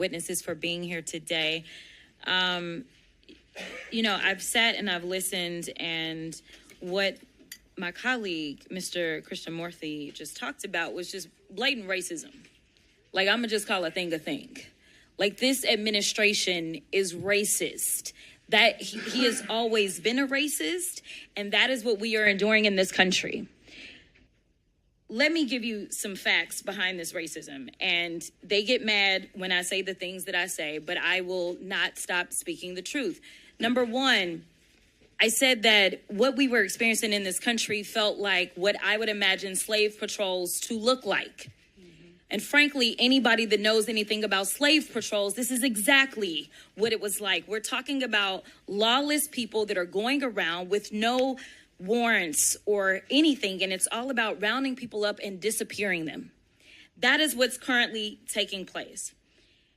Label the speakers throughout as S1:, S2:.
S1: witnesses for being here today. I've sat and I've listened, and what my colleague, Mr. Krishnamurthy, just talked about was just blatant racism. Like, I'm going to just call a thing a thing. Like, this administration is racist. That he has always been a racist, and that is what we are enduring in this country. Let me give you some facts behind this racism. And they get mad when I say the things that I say, but I will not stop speaking the truth. Number one, I said that what we were experiencing in this country felt like what I would imagine slave patrols to look like. And frankly, anybody that knows anything about slave patrols, this is exactly what it was like. We're talking about lawless people that are going around with no warrants or anything, and it's all about rounding people up and disappearing them. That is what's currently taking place.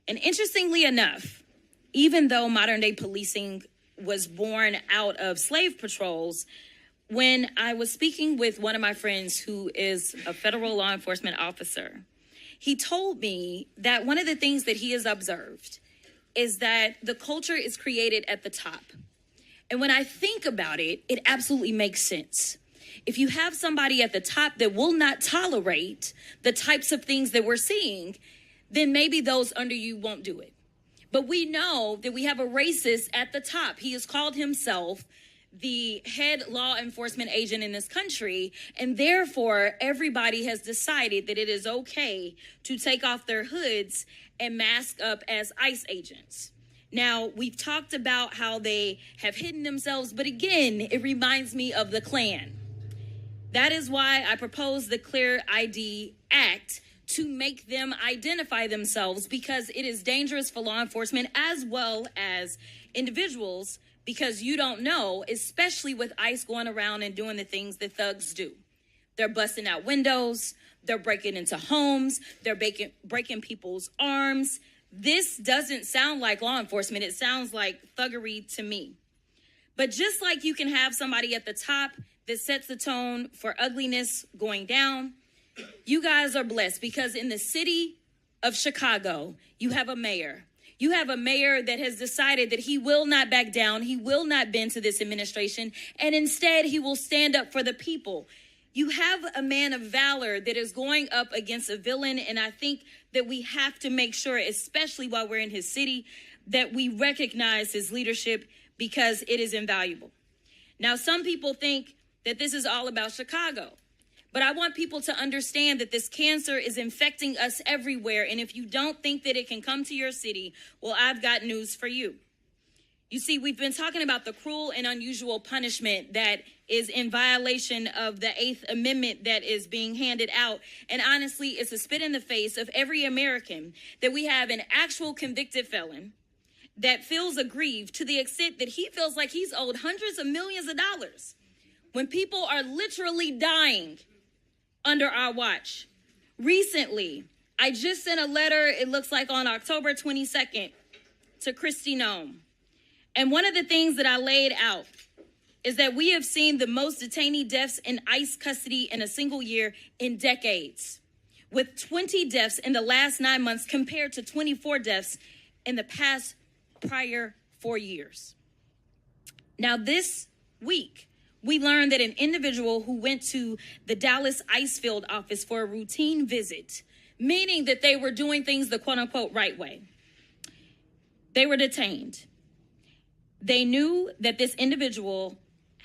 S1: And interestingly enough, even though modern day policing was born out of slave patrols, when I was speaking with one of my friends who is a federal law enforcement officer, he told me that one of the things that he has observed is that the culture is created at the top. And when I think about it, it absolutely makes sense. If you have somebody at the top that will not tolerate the types of things that we're seeing, then maybe those under you won't do it. But we know that we have a racist at the top. He has called himself the head law enforcement agent in this country, and therefore everybody has decided that it is okay to take off their hoods and mask up as ICE agents. Now, we've talked about how they have hidden themselves, but again, it reminds me of the Klan. That is why I proposed the Clear ID Act, to make them identify themselves, because it is dangerous for law enforcement as well as individuals, because you don't know, especially with ICE going around and doing the things that thugs do. They're busting out windows, they're breaking into homes, they're breaking people's arms. This doesn't sound like law enforcement. It sounds like thuggery to me. But just like you can have somebody at the top that sets the tone for ugliness going down, you guys are blessed, because in the city of Chicago, you have a mayor. You have a mayor that has decided that he will not back down. He will not bend to this administration, and instead he will stand up for the people. You have a man of valor that is going up against a villain, and I think that we have to make sure, especially while we're in his city, that we recognize his leadership, because it is invaluable. Now, some people think that this is all about Chicago, but I want people to understand that this cancer is infecting us everywhere, and if you don't think that it can come to your city, well, I've got news for you. You see, we've been talking about the cruel and unusual punishment that is in violation of the 8th Amendment that is being handed out. And honestly, it's a spit in the face of every American that we have an actual convicted felon that feels aggrieved to the extent that he feels like he's owed hundreds of millions of dollars when people are literally dying under our watch. Recently, I just sent a letter, it looks like on October 22nd, to Kristi Noem. And one of the things that I laid out is that we have seen the most detainee deaths in ICE custody in a single year in decades, with 20 deaths in the last 9 months compared to 24 deaths in the prior 4 years. Now, this week, we learned that an individual who went to the Dallas ICE field office for a routine visit, meaning that they were doing things the quote-unquote right way, they were detained. They knew that this individual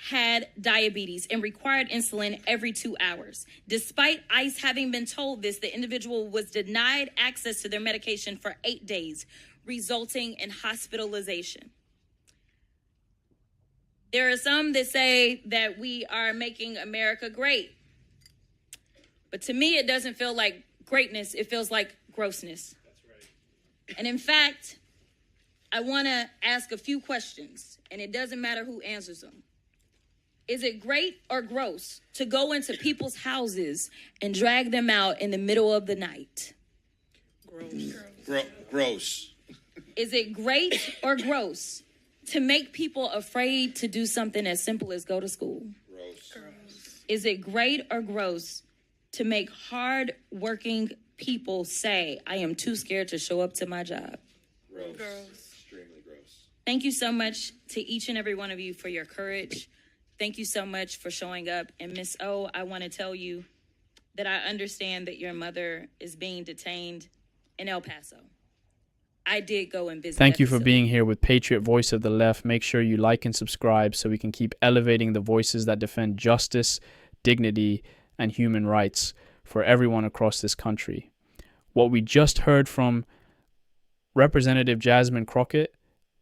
S1: had diabetes and required insulin every 2 hours. Despite ICE having been told this, the individual was denied access to their medication for 8 days, resulting in hospitalization. There are some that say that we are making America great. But to me, it doesn't feel like greatness. It feels like grossness.
S2: That's right.
S1: And in fact, I want to ask a few questions, and it doesn't matter who answers them. Is it great or gross to go into people's houses and drag them out in the middle of the night?
S2: Gross.
S1: Is it great or gross to make people afraid to do something as simple as go to school?
S2: Gross.
S1: Is it great or gross to make hard-working people say, I am too scared to show up to my job?
S2: Extremely gross.
S1: Thank you so much to each and every one of you for your courage. Thank you so much for showing up. And Miss O, I want to tell you that I understand that your mother is being detained in El Paso. I did go and visit.
S3: Thank
S1: that
S3: you for
S1: facility.
S3: being here with Patriot Voice of the Left. Make sure you like and subscribe so we can keep elevating the voices that defend justice, dignity, and human rights for everyone across this country. What we just heard from Representative Jasmine Crockett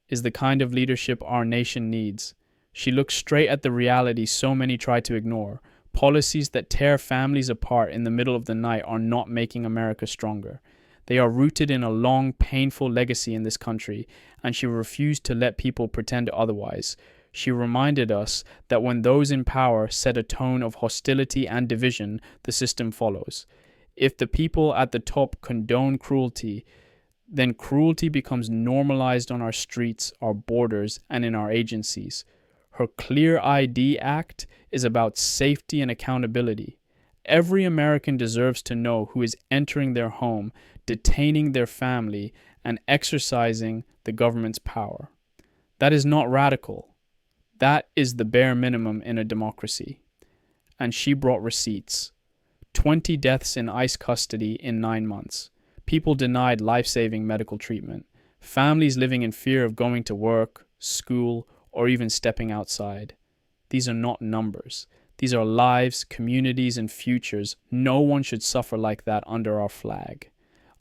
S3: is the kind of leadership our nation needs. She looks straight at the reality so many try to ignore. Policies that tear families apart in the middle of the night are not making America stronger. They are rooted in a long, painful legacy in this country, and she refused to let people pretend otherwise. She reminded us that when those in power set a tone of hostility and division, the system follows. If the people at the top condone cruelty, then cruelty becomes normalized on our streets, our borders, and in our agencies. Her Clear ID Act is about safety and accountability. Every American deserves to know who is entering their home, detaining their family, and exercising the government's power. That is not radical. That is the bare minimum in a democracy. And she brought receipts. 20 deaths in ICE custody in 9 months. People denied life-saving medical treatment. Families living in fear of going to work, school, or even stepping outside. These are not numbers. These are lives, communities, and futures. No one should suffer like that under our flag.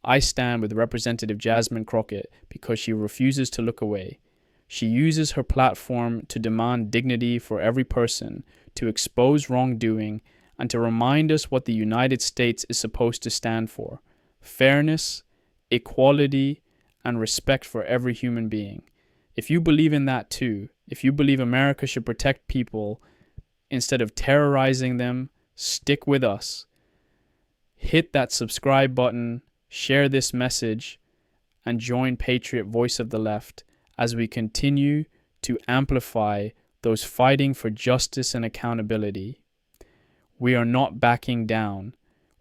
S3: I stand with Representative Jasmine Crockett because she refuses to look away. She uses her platform to demand dignity for every person, to expose wrongdoing, and to remind us what the United States is supposed to stand for: fairness, equality, and respect for every human being. If you believe in that too, if you believe America should protect people instead of terrorizing them, stick with us. Hit that subscribe button, share this message, and join Patriot Voice of the Left as we continue to amplify those fighting for justice and accountability. We are not backing down.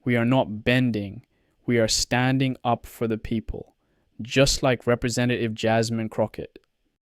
S3: We are not bending. We are standing up for the people, just like Representative Jasmine Crockett.